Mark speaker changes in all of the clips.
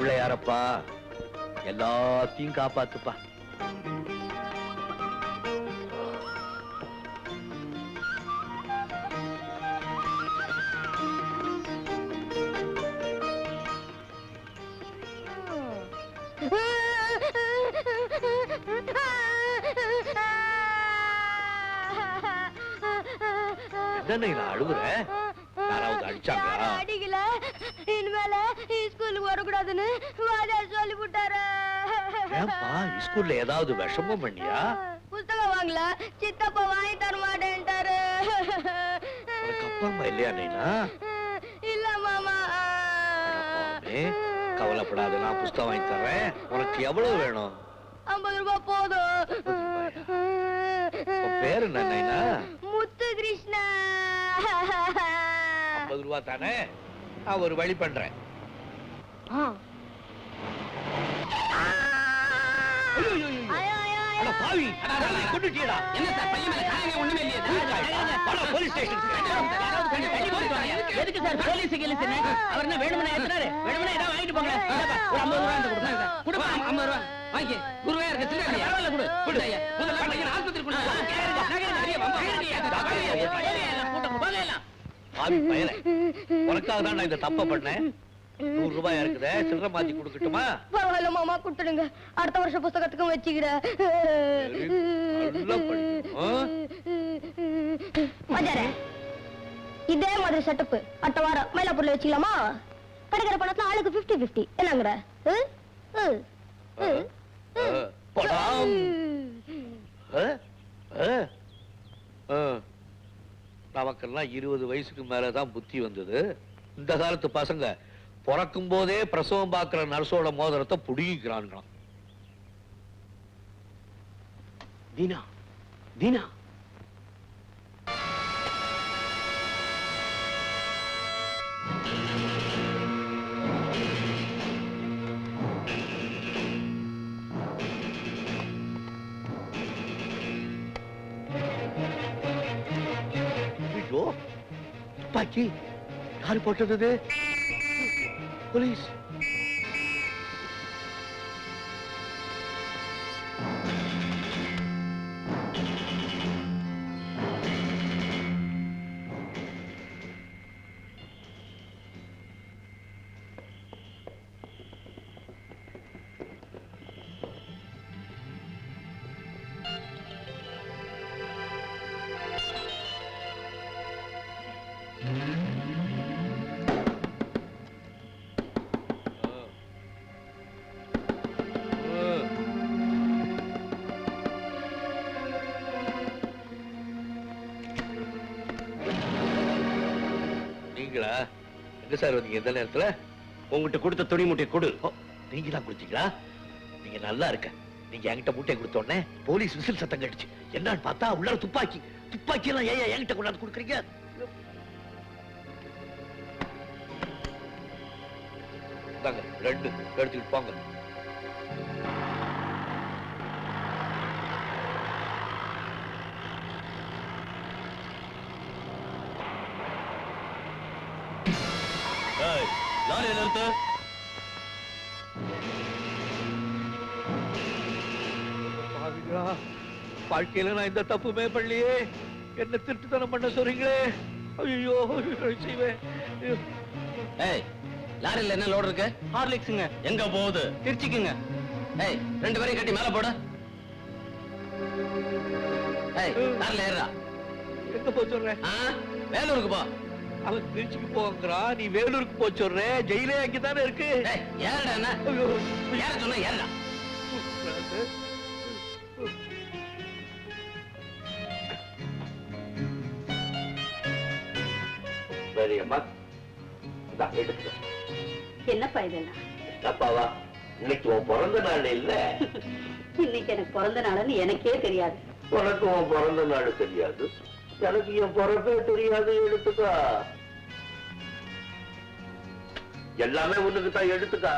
Speaker 1: பிள்ளையாரப்பா எல்லாத்தையும் காப்பாத்துப்பா. என்ன அழுகுற? யாராவது அடிச்சாங்களா?
Speaker 2: அடிக்கல, இனிமேல ஸ்கூலுக்கு வரக்கூடாதுன்னு வாத்தியார் சொல்லி விட்டாரு.
Speaker 1: ஏன்பா ஸ்கூல்ல ஏதாவது விஷமம் பண்ணியா?
Speaker 2: புத்தகம் வாங்கல, சித்தப்பா வாங்கி தர மாட்டேன்ட்டாரு.
Speaker 1: உனக்கு அப்பா அம்மா இல்லையா நைனா?
Speaker 2: இல்ல மாமா.
Speaker 1: கவலைப்படாத, நான் புத்தகம் வாங்கி தர்றேன். உனக்கு எவ்வளவு வேணும்?
Speaker 2: 50 ரூபாய் போதும்.
Speaker 1: பேரு என்ன நைனா?
Speaker 2: முத்து கிருஷ்ணா.
Speaker 1: 50 ரூபாய் தானே, நான் ஒரு வழி பண்றேன்.
Speaker 3: என்ன சார் பையன் மேல காயம் ஒண்ணுமே இல்லையா?
Speaker 1: Police station.
Speaker 3: எதுக்கு சார் போலீஸ் கேளுங்க? அவர் என்ன வேணும்னா ஏத்துறாரு? வேணும்னா ஏதாவது வாங்கிட்டு போங்க. ஒரு 50 ரூபாய் அந்த கொடுங்க சார். கொடுப்பா 50 ரூபாய். வாங்கி குருவே இருக்க சில்லறை பரவாயில்ல கொடு. கொடு ஐயா. முதல்ல பையன் ஆஸ்பத்திரி கொண்டு போ.
Speaker 1: உனக்காக தான் நான் இந்த தப்ப பண்ணேன். 100 ரூபாய் இருக்குது, சில்லறை மாத்தி கொடுக்கட்டுமா?
Speaker 2: பரவாயில்ல மாமா, கொடுத்துடுங்க. அடுத்த வருஷம் புத்தகத்துக்கும் வச்சுக்கிறேன். இதே மாதிரி செட்டப் அடுத்த வாரம் மயிலாப்பூர்ல வச்சுக்கலாமா? கிடைக்கிற பணத்துல ஆளுக்கு 50-50 என்னங்கிற?
Speaker 1: நமக்கெல்லாம் 20 வயசுக்கு மேலதான் புத்தி வந்தது. இந்த காலத்து பசங்க பிறக்கும் போதே பிரசவம் பார்க்கிற நர்ஸோட மோதிரத்தை புடிக்கிறான்.
Speaker 3: தீனா, தீனா.
Speaker 1: ஐயோ, துப்பாக்கி யாரு போட்டது? போலீஸ். நீங்களா? எங்க சார் வந்தீங்க எந்த நேரத்துல?
Speaker 3: உங்ககிட்ட கொடுத்த துணி மூட்டை கொடு.
Speaker 1: நீங்க தான் கொடுத்தீங்களா? நீங்க நல்லா இருக்க. நீங்க என்கிட்ட மூட்டை கொடுத்த உடனே போலீஸ் விசில் சத்தம் கேட்டுச்சு. என்னன்னு பார்த்தா உள்ள துப்பாக்கி. துப்பாக்கி எல்லாம் ஏன் என்கிட்ட கொண்டாந்து கொடுக்குறீங்க? தாங்க 2 எடுத்துக்கிட்டு போங்க.
Speaker 3: லாரியை நிறுத்து.
Speaker 1: வாழ்க்கையில நான் இந்த தப்புமே பண்ணலையே. என்ன திருட்டுத்தனம் பண்ண சொல்றீங்களே. ஐயோ செய்வேன்.
Speaker 3: லாரியில என்ன லோடு இருக்கு? ஹார்லிக்ஸுங்க. எங்க போகுது? திருச்சிக்குங்க. 2 பேரையும் கட்டி மேல போடு. லாரில ஏறா.
Speaker 1: எங்க போய் சொல்றேன்?
Speaker 3: வேலூருக்கு போ.
Speaker 1: அவன் திருச்சிக்கு போங்கிறான், நீ வேலூருக்கு போய் சொல்ற. ஜெயிலே அங்கதானே இருக்கு.
Speaker 3: ஏறடா என்ன? ஏற சொன்னா ஏறா.
Speaker 2: என்னப்பா இதெல்லாம்?
Speaker 1: அப்பாவா, இன்னைக்கு உன் பிறந்த நாள் இல்ல?
Speaker 2: இன்னைக்கு எனக்கு பிறந்த நாள்னு எனக்கே தெரியாது.
Speaker 1: உனக்கு உன் பிறந்த நாள் தெரியாது, எனக்கு என் பிறப்பே தெரியாது. எடுத்துக்கா, எல்லாமே உனக்கு தான். எடுத்துக்கா.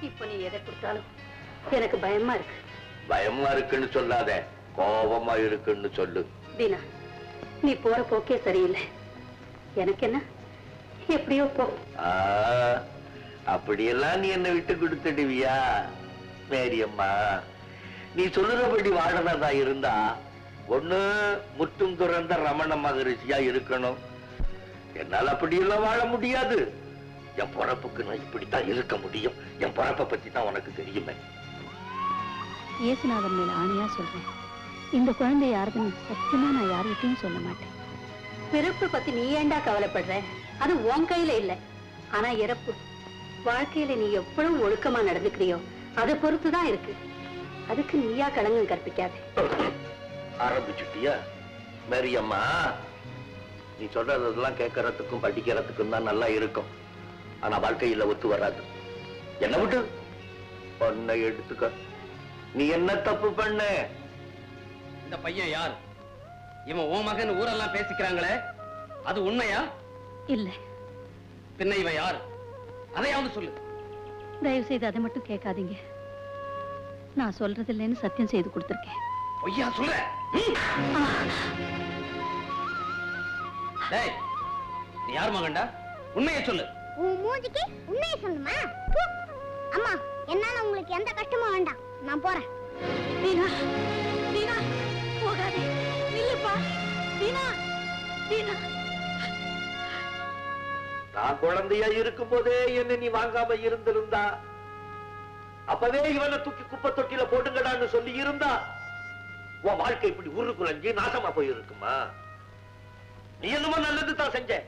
Speaker 2: இப்ப நீ எதை கொடுத்தாலும் எனக்கு பயமா இருக்கு.
Speaker 1: பயமா இருக்குன்னு சொல்லாத, கோபமா இருக்குன்னு சொல்லு.
Speaker 2: தீனா, நீ போற போக்கே சரியில்லை. எனக்கு என்ன, எப்படியோ போ.
Speaker 1: அப்படியெல்லாம் நீ என்ன விட்டு கொடுத்துடுவியா மேரியம்மா? நீ சொல்லுறபடி வாழறதா இருந்தா ஒண்ணு முற்றும் துறந்த ரமண மகரிஷியா இருக்கணும். என்னால அப்படியெல்லாம் வாழ முடியாது. என் பொறப்புக்கு நான் இப்படித்தான் இருக்க முடியும். என் பொறப்பை பத்தி தான் உனக்கு தெரியுமே.
Speaker 2: இயேசுநாதன் மேல ஆணையா சொல்றேன், இந்த குழந்தை யாருக்குன்னு சத்தியமா நான் யார்கிட்டயும் சொல்ல மாட்டேன்.
Speaker 4: பிறப்பு பத்தி நீ ஏண்டா கவலைப்படுற? அது உன் கையில இல்ல. ஆனா இறப்பு வாழ்க்கையில நீ எவ்வளவு ஒழுக்கமா நடந்துக்கிறியோ அதை பொறுத்துதான் இருக்கு. அதுக்கு நீயா களங்கம் கற்பிக்காது.
Speaker 1: ஆரம்பிச்சுட்டியா மேரியம்மா? நீ சொல்றதெல்லாம் கேட்கறதுக்கும் படிக்கிறதுக்கும் தான் நல்லா இருக்கும். ஆனா வாழ்க்கையில ஒத்து வராது. என்ன விட்டு பொண்ணை எடுத்துக்க. நீ என்ன தப்பு பண்ண?
Speaker 3: இந்த பையன் யார்? இவன் உன் மகன் ஊரெல்லாம் பேசிக்கிறாங்களே, அது உண்மையா?
Speaker 2: இல்ல.
Speaker 3: பின்ன இவன் யார்? அதையாவது சொல்லு.
Speaker 2: தயவு செய்து அதை மட்டும் கேட்காதீங்க. நான் சொல்றது இல்லைன்னு சத்தியம் செய்து கொடுத்திருக்கேன்.
Speaker 3: பொய்யா சொல்ற? டேய், நீ யார் மகன்டா? உண்மையை சொல்லு.
Speaker 5: உன் மூஞ்சிக்கு உண்மையை சொல்லுமா? அம்மா, என்னால உங்களுக்கு எந்த கஷ்டமும் வேண்டாம். நான் போறேன்.
Speaker 2: வீணா, வீணா, போகாதே. நில்லுப்பா. வீணா, வீணா.
Speaker 1: நான் குழந்தையா இருக்கும் போதே என்ன நீ வாங்காம இருந்திருந்தா, அப்பவே இவனை தூக்கி குப்பை தொட்டியில போட்டுங்கடான்னு சொல்லி இருந்தா, உன் வாழ்க்கை இப்படி உரு குலைஞ்சு நாசமா போயிருக்குமா? நீ என்னமோ நல்லது தான் செஞ்ச,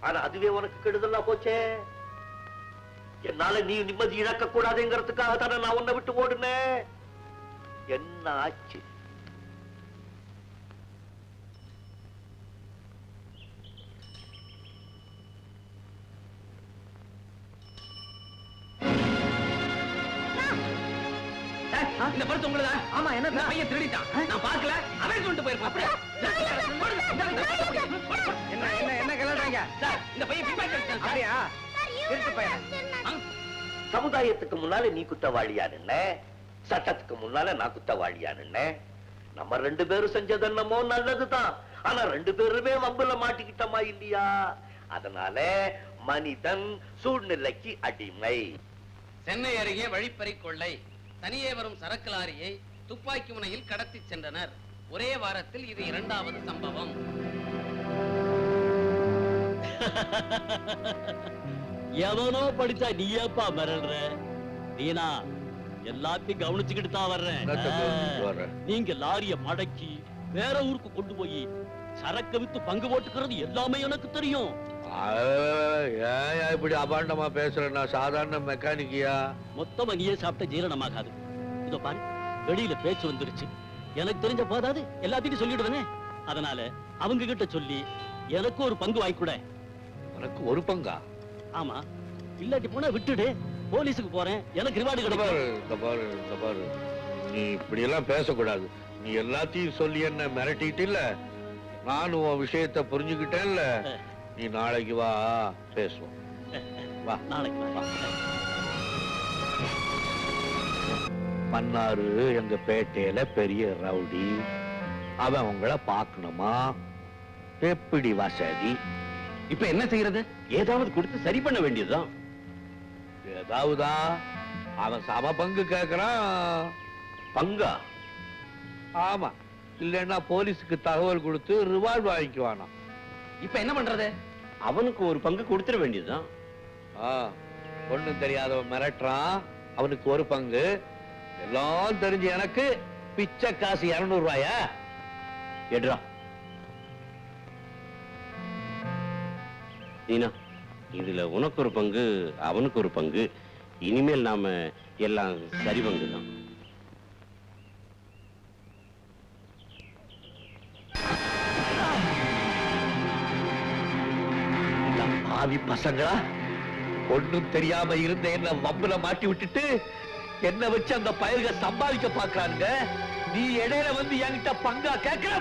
Speaker 1: ஆனா அதுவே உனக்கு கெடுதலா போச்சே. என்னால நீ நிம்மதி இழக்க கூடாதுங்கிறதுக்காக தானே நான் உன்னை விட்டு ஓடுனேன். என்ன ஆச்சு?
Speaker 3: இந்த பரிசு உங்களுதா? ஆமா. என்ன பையன் திருடிட்டான், நான் பார்க்கல. அவன் சொல்லிட்டு போயிருப்பான். என்ன என்ன என்ன கலறாங்க சார்? இந்த பையன் பின்பற்றி எடுத்தான். அப்படியா? திருட்டு பையன்.
Speaker 1: சமுதாயத்துக்கு முன்னால நீ குத்தவாளியா நின்ன, சட்டத்துக்கு முன்னால நான் குத்தவாளியா நின்ன. நம்ம ரெண்டு பேரும் செஞ்சது என்னமோ நல்லதுதான். ஆனா ரெண்டு பேருமே வம்புல மாட்டிக்கிட்டோமா இல்லையா? அதனால மனிதன் சூழ்நிலைக்கு அடிமை.
Speaker 3: சென்னை அருகே வழிப்பறி கொள்ளை. தனியே வரும் சரக்கு லாரியை துப்பாக்கி முனையில் கடத்தி சென்றனர். ஒரே வாரத்தில் இது இரண்டாவது சம்பவம்.
Speaker 6: எவனோ படிச்சா நீ ஏப்பா மிரள்ற? நீனா எல்லாத்தையும் கவனிச்சுக்கிட்டு தான் வர்றேன். நீங்க லாரிய மடக்கி வேற ஊருக்கு கொண்டு போய் சரக்கு வித்து பங்கு போட்டுக்கிறது எல்லாமே எனக்கு தெரியும்.
Speaker 1: ஏன் இப்படி அபாண்டமா பேசுறேன்னா? சாதாரண மெக்கானிக்கியா?
Speaker 6: மொத்தமா நீயே சாப்பிட்ட ஜீரணமாகாது. இதோ பாரு, வெளியில பேச்சு வந்துருச்சு. எனக்கு தெரிஞ்ச போதாது எல்லாத்தையும் சொல்லிடுவேனே. அதனால அவங்க கிட்ட சொல்லி எனக்கு ஒரு பங்கு வாங்கிக்கூட.
Speaker 1: உனக்கு ஒரு பங்கா?
Speaker 6: ஆமா, இல்லாட்டி போனா விட்டுடு. போலீஸுக்கு போறேன், எனக்கு ரிவார்டு
Speaker 1: கிடைக்கும். நீ இப்படி எல்லாம் பேசக்கூடாது. நீ எல்லாத்தையும் சொல்லி என்ன மிரட்டிட்டு இல்ல, நானும் உன் விஷயத்தை புரிஞ்சுக்கிட்டேன்ல. நீ நாளைக்கு வா, பேசுவோம். வா,
Speaker 6: நாளைக்கு வா.
Speaker 1: மன்னாரு எங்க பேட்டையில பெரிய ரவுடி. அவன் உங்களை பார்க்கணுமா? எப்படி வசதி?
Speaker 6: இப்ப என்ன செய்யறது? ஏதாவது கொடுத்து சரி பண்ண வேண்டியதுதான்.
Speaker 1: ஏதாவதா? அவன் சம பங்கு கேக்குறான்.
Speaker 6: பங்கா?
Speaker 1: ஆமா, இல்லன்னா போலீஸுக்கு தகவல் கொடுத்து ரிவார்டு வாங்கிக்குவானா.
Speaker 6: இப்ப என்ன பண்றது? அவனுக்கு ஒரு பங்கு கொடுத்துட வேண்டியதுதான்.
Speaker 1: ஒண்ணும் தெரியாதவன் மிரட்டுறான், அவனுக்கு ஒரு பங்கு. எல்லாம் தெரிஞ்சு எனக்கு பிச்சை காசு 200 ரூபாயா?
Speaker 6: எடுறா. நீனா, இதுல உனக்கு ஒரு பங்கு, அவனுக்கு ஒரு பங்கு. இனிமேல் நாம எல்லாம் சரி பங்கு தான்.
Speaker 1: ஆவி பசங்களா, ஒண்ணும் தெரியாம இருந்த என்ன வம்புல மாட்டி விட்டுட்டு என்ன வச்சு அந்த பயிர்க சம்பாதிக்க பாக்குறாங்க. நீ இடையில வந்து என்கிட்ட பங்கா கேட்கிற?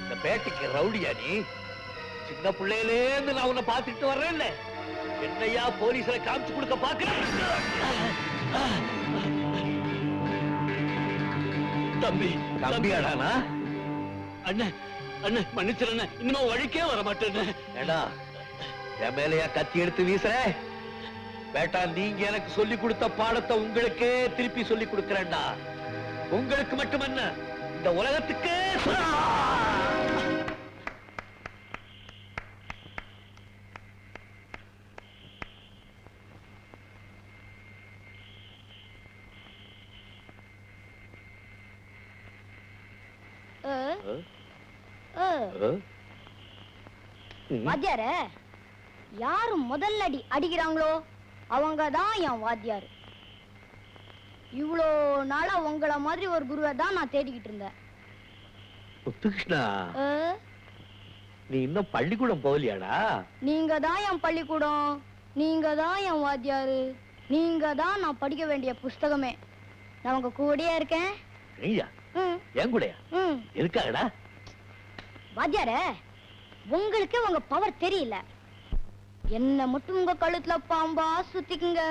Speaker 1: இந்த பேட்டைக்கு ரவுடியா நீ? சின்ன பிள்ளையிலேருந்து நான் உன்னை பாத்துட்டு வர்றேன். என்னையா போலீஸ்ல காமிச்சு கொடுக்க பாக்குற?
Speaker 6: தம்பி,
Speaker 1: தம்பியாடானா?
Speaker 6: அண்ணன் அண்ணன் மன்னிச்சிரு, இனிமே வழிக்கே வர மாட்டேன்.
Speaker 1: ஏண்டா என் மேலையா கத்தி எடுத்து வீசுற? பேட்டா, நீங்க எனக்கு சொல்லி கொடுத்த பாடத்தை உங்களுக்கே திருப்பி சொல்லி கொடுக்கிறேன்டா. உங்களுக்கு மட்டுமல்ல, இந்த உலகத்துக்கே.
Speaker 2: வாத்தியார யாரு முதல்ல அடிக்கிறாங்களோ அவங்க தான் என் வாத்தியார். இவ்வளோ நாளா உங்கள மாதிரி ஒரு குருவை தான் நான் தேடிக்கிட்டு இருந்தேன்.
Speaker 1: முத்துகிருஷ்ணா, நீ இன்னும் பள்ளிக்கூடம் போகலையாடா?
Speaker 2: நீங்க தான் என் பள்ளிக்கூடம், நீங்க தான் என் வாத்தியாரு, நீங்க தான் நான் படிக்க வேண்டிய புஸ்தகமே. நான் உங்க கூடயே இருக்கேன்.
Speaker 1: நீயா? என் கூடயா? எதுக்காகடா?
Speaker 2: வாத்தியார, உங்களுக்கு உங்க பவர் தெரியல. என்ன மட்டும் உங்க கழுத்துல பாம்பா சுத்திக்குங்க,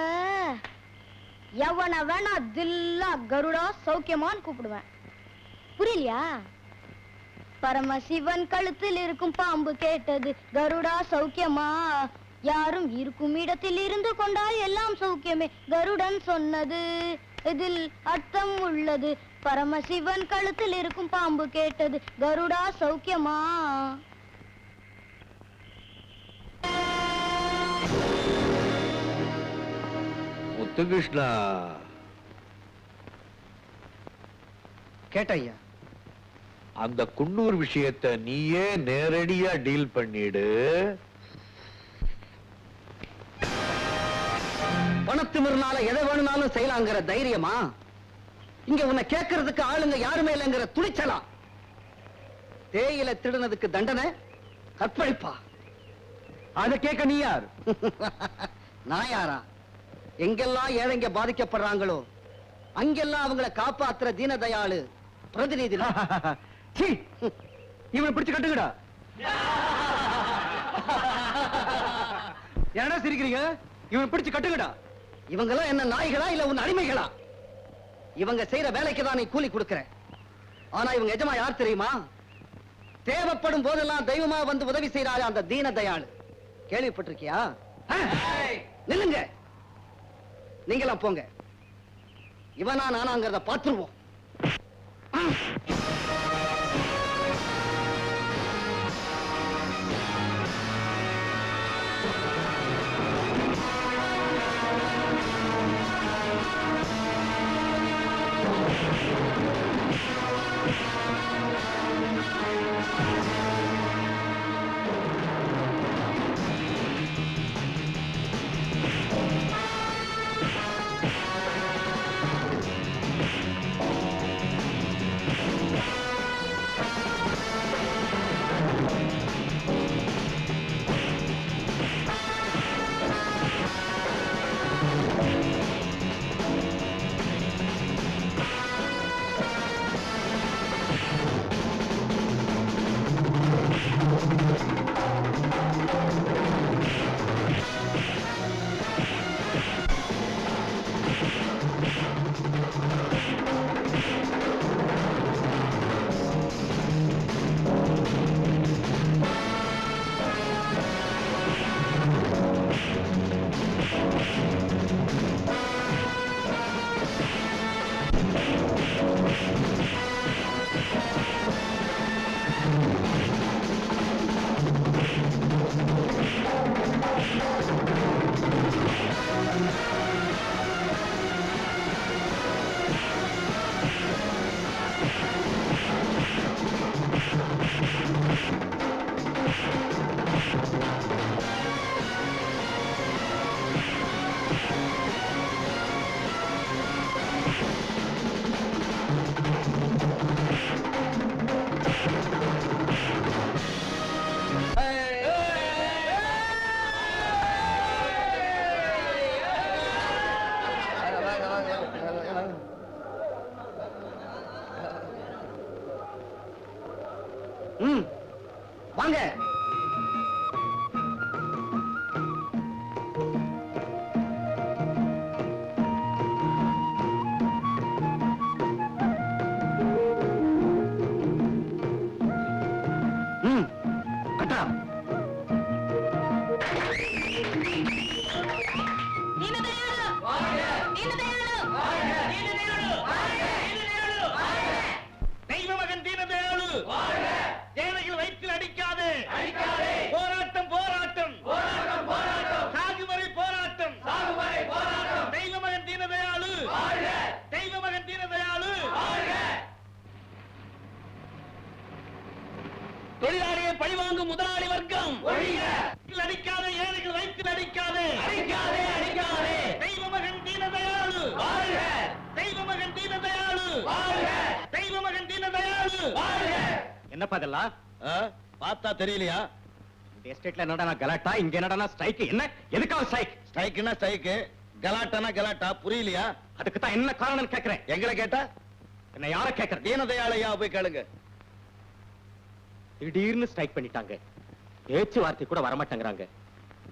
Speaker 2: எவன வேணா தில்லா கருடா சௌக்கியமான்னு கூப்பிடுவேன். புரியலையா? பரமசிவன் கழுத்தில் இருக்கும் பாம்பு கேட்டது கருடா சௌக்கியமா, யாரும் இருக்கும் இடத்தில் இருந்து கொண்டால் எல்லாம் சௌக்கியமே, கருடன் சொன்னது இதில் அர்த்தம் உள்ளது. பரமசிவன் கழுத்தில் இருக்கும் பாம்பு கேட்டது கருடா சௌக்கியமா.
Speaker 1: முத்துகிருஷ்ணா,
Speaker 7: கேட்டையா,
Speaker 1: அந்த குன்னூர் விஷயத்தை நீயே நேரடியா டீல் பண்ணிடு.
Speaker 7: பணத்திமிர்னால எதை வேணும்னாலும் செய்யலாங்கிற தைரியமா? இங்க உன்னை கேட்கறதுக்கு ஆளுங்க யாருமே இல்லைங்கிற துணிச்சலா? தேயிலை திருடுனதுக்கு தண்டனை கற்பழிப்பா? அத கேட்க நீ யார்? நான் யாரா? எங்கெல்லாம் ஏழைங்க பாதிக்கப்படுறாங்களோ அங்கெல்லாம் அவங்களை காப்பாத்துற தீனதயாளு பிரதிநிதி. இவனை பிடிச்சு கட்டுங்கடா. ஏன்னா சிரிக்கிறீங்க? இவனை பிடிச்சு கட்டுங்கடா. இவங்கெல்லாம் என்ன நாய்களா இல்ல உன் அடிமைகளா? இவங்க செய்யற வேலைக்கு தான் நீ கூலி கொடுக்கிற. ஆனா இவங்க எஜமா யார் தெரியுமா? தேவைப்படும் போதெல்லாம் தெய்வமா வந்து உதவி செய்யறாரு அந்த தீனதயாளு. கேள்விப்பட்டிருக்கியா? நில்லுங்க, நீங்களாம் போங்க. இவனா நானாங்கிறத பாத்துருவோம். வாங்க.
Speaker 3: தொழிலாளியை பழிவாங்கும் முதலாளி வர்க்கம் அடிக்காதே, ஏழைகள் வயிற்றில் அடிக்காதே, அடிக்காதே, அடிக்காதே. தெய்வ மகன் தீனதயாளு வாழ்க, தெய்வ மகன் தீனதயாளு வாழ்க, தெய்வ மகன் தீனதயாளு வாழ்க.
Speaker 8: என்னப்பா இதெல்லாம்
Speaker 6: பார்த்தா தெரியலையா?
Speaker 8: இந்த எஸ்டேட்ல என்னடா கலாட்டா, இங்க என்னடா ஸ்ட்ரைக்? என்ன எதுக்காக ஸ்ட்ரைக்?
Speaker 6: ஸ்ட்ரைக்குன்னா ஸ்ட்ரைக்கு, கலாட்டானா கலாட்டா, புரியலையா?
Speaker 8: அதுக்கு தான் என்ன காரணம் கேக்குறேன்.
Speaker 6: எங்களை கேட்டா
Speaker 8: என்ன யார கேக்குறேன்?
Speaker 6: தீனதயாளையா போய் கேளுங்க.
Speaker 8: திடீர்னு ஸ்ட்ரைக் பண்ணிட்டாங்க, பேச்சுவார்த்தை கூட வரமாட்டேங்கிறாங்க.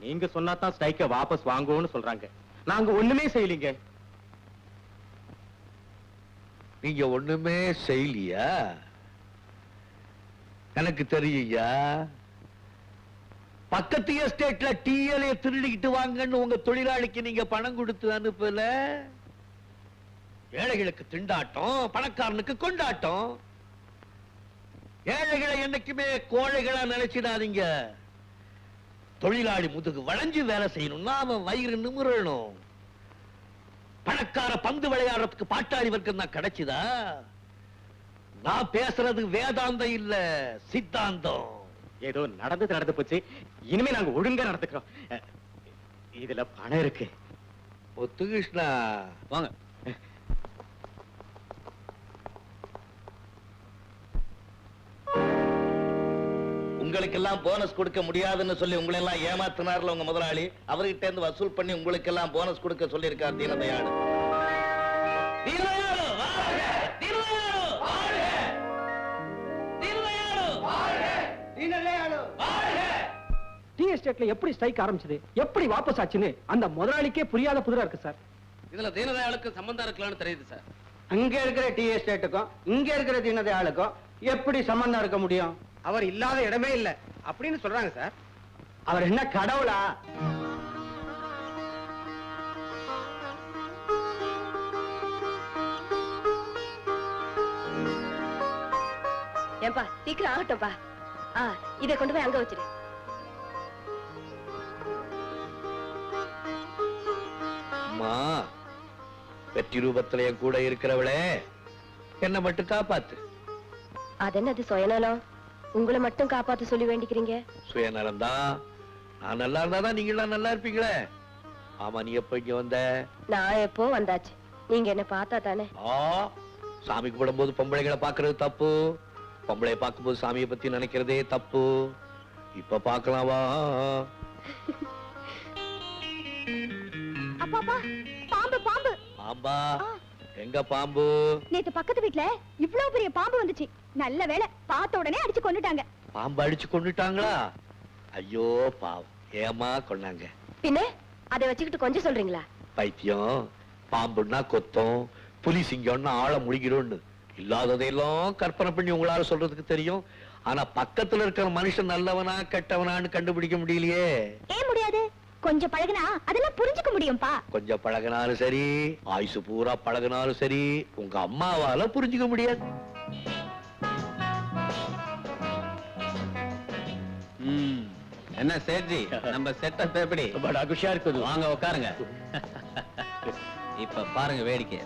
Speaker 8: நீங்க சொன்னா தான் ஸ்ட்ரைக்க வாபஸ் வாங்குவோம்னு சொல்றாங்க. நாங்க ஒண்ணுமே செய்யலீங்க.
Speaker 1: நீங்க ஒண்ணுமே செய்யலையா? எனக்கு தெரியுயா. பக்கத்து எஸ்டேட்ல டீஎல்ஏ திருடிக்கிட்டு வாங்கன்னு உங்க தொழிலாளிக்கு நீங்க பணம் கொடுத்து அனுப்பல. ஏழைகளுக்கு திண்டாட்டம், பணக்காரனுக்கு கொண்டாட்டம். ஏழைகளை என்னைக்குமே கோழைகளா நினைச்சிடாதீங்க. தொழிலாளி முதுகு வளைஞ்சு வேலை செய்யணும்னா அவன் வயிறு நிமிரணும். பணக்கார பந்து விளையாடுறதுக்கு பாட்டாளி வர்க்கம் தான் கிடைச்சுதா? நான் பேசுறது வேதாந்தம் இல்ல, சித்தாந்தம்.
Speaker 8: ஏதோ நடந்து போச்சு, இனிமே நாங்க ஒழுங்கா நடந்துக்கிறோம். இதுல பணம் இருக்கு.
Speaker 1: முத்துகிருஷ்ணா
Speaker 8: வாங்க.
Speaker 6: உங்களுக்கெல்லாம் போனஸ் கொடுக்க முடியாதுன்னு சொல்லி உங்களை எல்லாம் ஏமாத்தினார்ல உங்க முதலாளி, அவர்கிட்ட இருந்து வசூல் பண்ணி உங்களுக்கெல்லாம் போனஸ் கொடுக்க சொல்லி இருக்கார் தீனதயாளு.
Speaker 3: தீனதயாளு வாழ்க, தீனதயாளு வாழ்க, தீனதயாளு வாழ்க, தீனதயாளு வாழ்க.
Speaker 7: டீ எஸ்டேட்ல எப்படி ஸ்ட்ரைக் ஆரம்பிச்சது, எப்படி வாபஸ் ஆச்சுன்னு அந்த முதலாளிக்கே புரியாத புதிரா இருக்கு சார்.
Speaker 3: இதுல தீனதயாளுக்கு சம்பந்தம் இருக்கலாம்னு தெரியுது சார்.
Speaker 7: அங்க இருக்கிற டீ எஸ்டேட்டுக்கும் இங்க இருக்கிற தீனதயாளுக்கும் எப்படி சம்பந்தம் இருக்க முடியும்? அவர் இல்லாத இடமே இல்ல அப்படின்னு சொல்றாங்க சார். அவர் என்ன கடவுளா?
Speaker 4: ஏன்பா சீக்கிரம் ஆகட்டும்பா. இதை கொண்டு போய் அங்க வச்சிரு.
Speaker 1: அம்மா, வெற்றி ரூபத்துல என் கூட இருக்கிறவளே, என்ன மட்டும் காப்பாத்து.
Speaker 4: அது என்னது சுயநலம்? உங்களை மட்டும் காப்பாத்த சொல்லி வேண்டிக்கிறீங்க.
Speaker 1: சுயநலம் தான். நான் நல்லா இருந்தாதான் நீங்க எல்லாம் நல்லா இருப்பீங்களே. ஆமா, நீ எப்ப இங்க வந்த?
Speaker 4: நான் எப்போ வந்தாச்சு, நீங்க என்ன பார்த்தா தானே.
Speaker 1: சாமி கும்பிடும்போது பொம்பளைகளை பாக்குறது தப்பு, பொம்பளைய பார்க்கும்போது சாமியை பத்தி நினைக்கிறதே தப்பு. இப்ப பாக்கலாம் வா.
Speaker 5: அப்பாப்பா, பாம்பு பாம்பு.
Speaker 1: பாம்பா? எங்க பாம்பு?
Speaker 5: நேத்து பக்கத்து வீட்ல இவ்வளவு பெரிய பாம்பு வந்துச்சு. நல்ல வேளை, பார்த்த உடனே அடிச்சு கொன்னுட்டாங்க.
Speaker 1: பாம்பு அடிச்சு கொண்டுட்டாங்களா? ஐயோ பாவம், ஏமா கொண்டாங்க?
Speaker 4: பின்ன அதை வச்சுக்கிட்டு கொஞ்சம் சொல்றீங்களா?
Speaker 1: பைத்தியம், பாம்புன்னா கொத்தம், புலி சிங்கம்னா ஆழ முழுகிடும்னு இல்லாததையெல்லாம் கற்பனை பண்ணி உங்களால சொல்றதுக்கு தெரியும். ஆனா பக்கத்துல இருக்கிற மனுஷன் நல்லவனா கெட்டவனான்னு கண்டுபிடிக்க முடியலையே.
Speaker 5: ஏன் முடியாது? கொஞ்சம் பழகுனா அதெல்லாம் புரிஞ்சுக்க முடியும்பா.
Speaker 1: கொஞ்சம் பழகினாலும் சரி, ஆயுசு பூரா பழகினாலும் சரி, உங்க அம்மாவால புரிஞ்சுக்க முடியாது.
Speaker 8: என்ன சேட்ஜி, நம்ம செட்டப் எப்படி?
Speaker 6: படா குஷியா இருக்குது.
Speaker 8: வாங்க உட்காருங்க. இப்ப பாருங்க வேடிக்கை.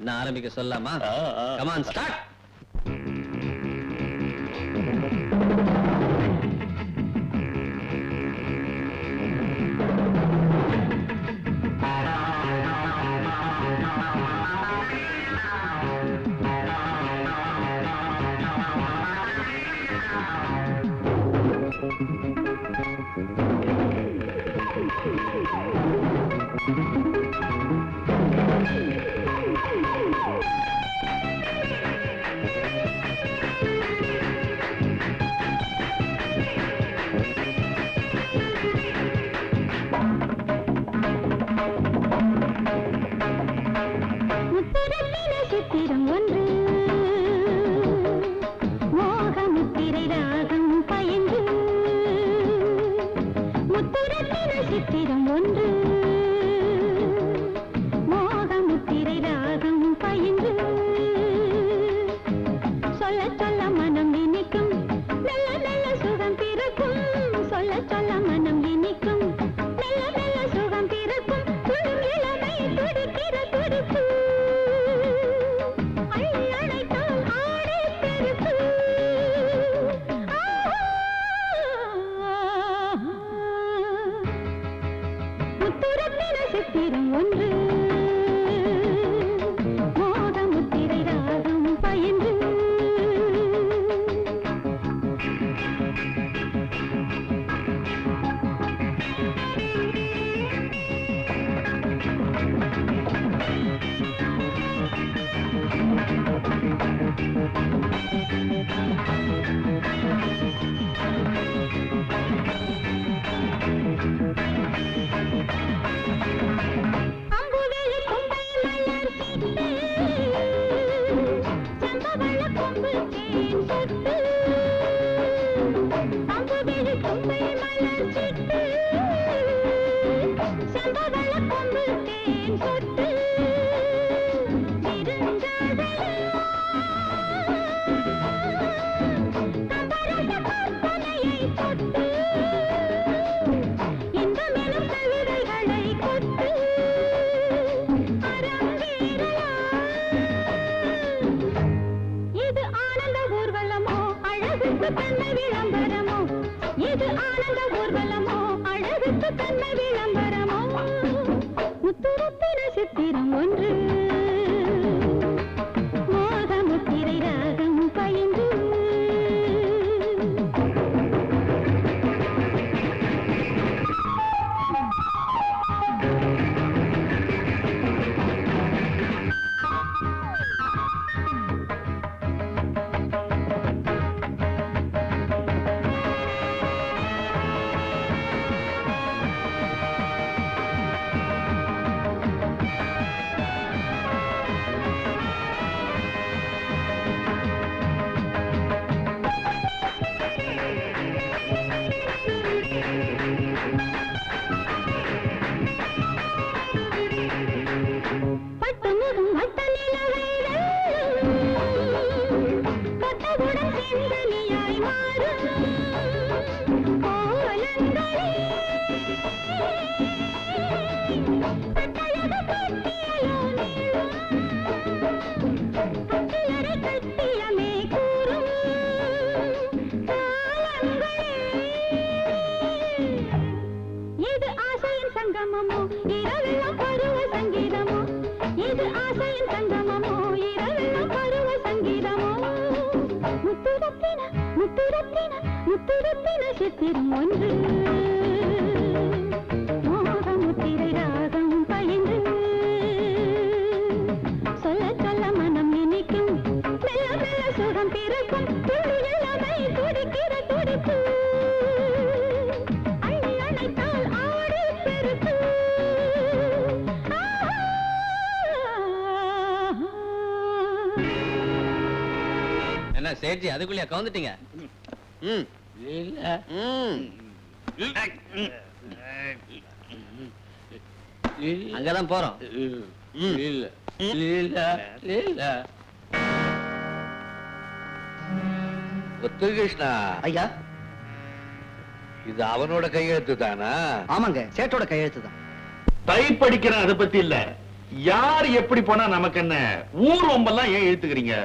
Speaker 8: நான் ஆரம்பிக்க சொல்லாமா? Come on, start.
Speaker 5: சித்திரம் ஒன்று, மோகமுத்திரை ராகம் பயந்து. முத்திரத்தின சித்திரம் ஒன்று, மோகமுத்திரை ராகம் பயந்து. சொல்ல சொல்ல மனம் இனிக்கும், நல்ல நல்ல சுகம் பிறக்கும். சொல்ல சொல்ல மனம் இனிக்கும், நல்ல நல்ல சுகம் பிறக்கும். துளும் இளமை துடிக்கிற துடிப்பு. அள்ளி அழகுக்கு தன்மை விளம்பரமோ இது ஆனந்த ஊர்வலமோ அழகுக்கு தன்மை விளம்பரமோ முத்துரத்தின சித்திரம் ஒன்று மோகமுத்திரை ராகம் பயின்று சித்திரம் ஒன்று மோகமுத்திரை ராகம் பயின்று சொல்ல சொல்ல மனம் நினைக்கும் மெல்ல மெல்ல சுகம் பிறக்கும் துளியலமை துடிக்கிற துடிப்பு அள்ளி அணைத்தால் ஆடி பெருக்கு
Speaker 8: என்ன சேட்ஜி அதுக்குள்ளே கவுந்துட்டீங்க? அங்கதான் போறோம்.
Speaker 1: கிருஷ்ணா
Speaker 7: ஐயா,
Speaker 1: இது அவனோட கையெழுத்து தானா?
Speaker 7: ஆமாங்க, சேட்டோட கையெழுத்து தான்.
Speaker 3: டைப் அடிக்கிறேன், அதை பத்தி இல்ல. யார் எப்படி போனா நமக்கு என்ன? ஊர் ஒம்பெல்லாம் ஏன் எழுத்துக்கிறீங்க?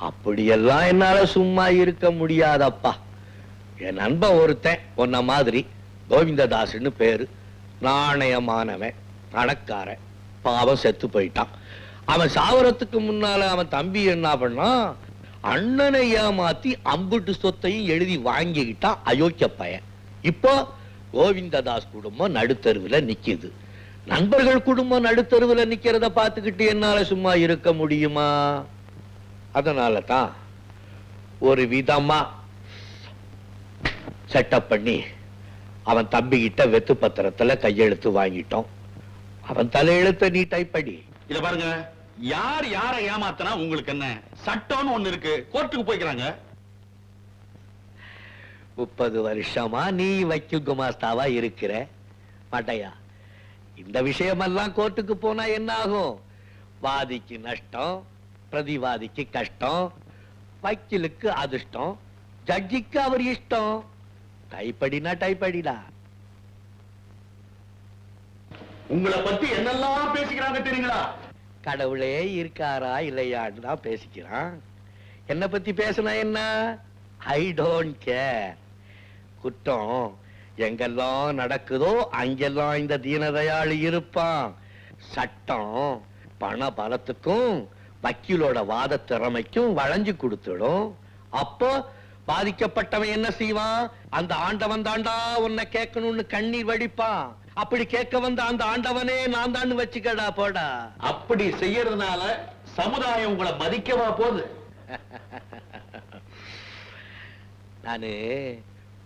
Speaker 1: அப்படியெல்லாம் என்னால சும்மா இருக்க முடியாதப்பா. என் நண்பன் ஒருத்தன் உன்ன மாதிரி கோவிந்ததாஸ்னு பேரு, நாணயமானவன், பணக்காரன், பாவம் செத்து போயிட்டான். அவன் சாவரத்துக்கு முன்னால அவன் தம்பி என்ன பண்ணா, அண்ணனை ஏமாத்தி அம்புட்டு சொத்தையும் எழுதி வாங்கிக்கிட்டான் அயோக்கிய பையன். இப்போ கோவிந்ததாஸ் குடும்பம் நடுத்தருவுல நிக்குது. நண்பர்கள் குடும்பம் நடுத்தருவுல நிக்கிறத பார்த்துக்கிட்டு என்னால சும்மா இருக்க முடியுமா? அதனால தான் ஒரு விதமா செட்டப் பண்ணி அவன் தம்பி கிட்ட வெத்து பத்திரத்துல கையெழுத்து வாங்கிட்டோம். அவன் தலையெழுத்த நீ டைப் பண்ணி.
Speaker 3: இத பாருங்க, யார் யாரை ஏமாத்தனா உங்களுக்கு என்ன? சட்டம்னு ஒண்ணு இருக்கு, கோர்ட்டுக்கு போய்க்கிறாங்க.
Speaker 1: 30 வருஷமா நீ வைக்கும் குமாஸ்தாவா இருக்கிற மாட்டையா? இந்த விஷயமெல்லாம் கோர்ட்டுக்கு போனா என்ன ஆகும்? வாதிக்கு நஷ்டம், பிரதிவாதிக்கு கஷ்டம், வக்கீலுக்கு அதிர்ஷ்டம், ஜட்ஜிக்கு அவர் இஷ்டம். டைப்படினா டைப்படிடா.
Speaker 3: உங்களை பத்தி என்னெல்லாம் பேசிக்கிறாங்க தெரியுங்களா?
Speaker 1: கடவுளே இருக்காரா இல்லையான்னு தான் பேசிக்கிறான். என்ன பத்தி பேசினா என்ன? I don't care. குற்றம் எங்கெல்லாம் நடக்குதோ அங்கெல்லாம் இந்த தீனதயாளு இருப்பான். சட்டம் பண பலத்துக்கும் வக்கீலோட வாத திறமைக்கும் வளைஞ்சு கொடுத்துடும். அப்போ பாதிக்கப்பட்டவன் என்ன செய்வான்? அந்த ஆண்டவன் தாண்டா உன்னை கேட்கணும்னு கண்ணீர் வடிப்பான். அப்படி கேட்க வந்த அந்த ஆண்டவனே நான் தான் வச்சுக்கடா போடா.
Speaker 3: அப்படி செய்யறதுனால சமுதாயம் உங்களை மதிக்கவா போகுது?
Speaker 1: நானு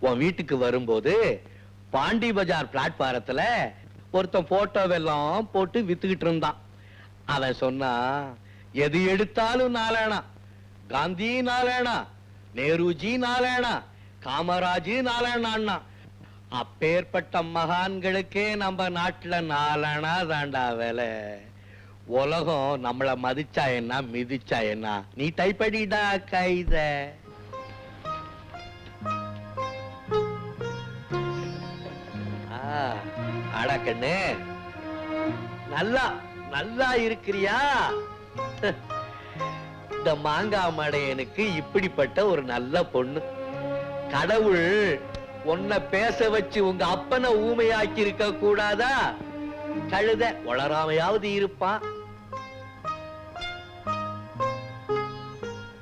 Speaker 1: உன் வீட்டுக்கு வரும்போது பாண்டி பஜார் பிளாட்பாரத்துல ஒருத்தன் போட்டோவெல்லாம் போட்டு வித்துக்கிட்டு இருந்தான். அவன் சொன்னா, எது எடுத்தாலும் 4 அணா, காந்தி 4 அணா, நேருஜி 4 அணா, காமராஜ் 4 அணா. அப்பேற்பட்ட மகான்களுக்கே நம்ம நாட்டுல 4 அணா தாண்டா வேலை. உலகம் நம்மள மதிச்சா என்ன, மிதிச்சா என்ன? நீ டைப்படிடா கைத. ஆடா கண்ணு, நல்லா நல்லா இருக்கிறியா? இந்த மாங்காய் மடையனுக்கு இப்படிப்பட்ட ஒரு நல்ல பொண்ணு. கடவுள் உன்னை பேச வச்சு உங்க அப்பனை ஊமையாக்கி இருக்க கூடாதா? கழுத வளராமையாவது இருப்பான்.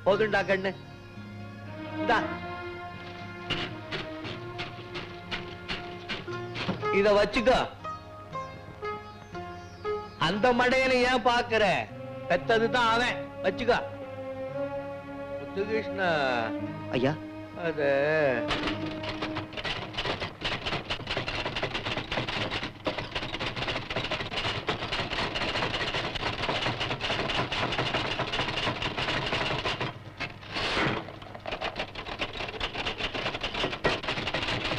Speaker 1: போதுண்டா கண்ணு, இந்தா இத வச்சுக்கோ. அந்த மடையனை ஏன் பாக்குற? பெத்ததுதான் அவன், வச்சுக்கோ. முத்துகிருஷ்ணா
Speaker 7: ஐயா
Speaker 1: அது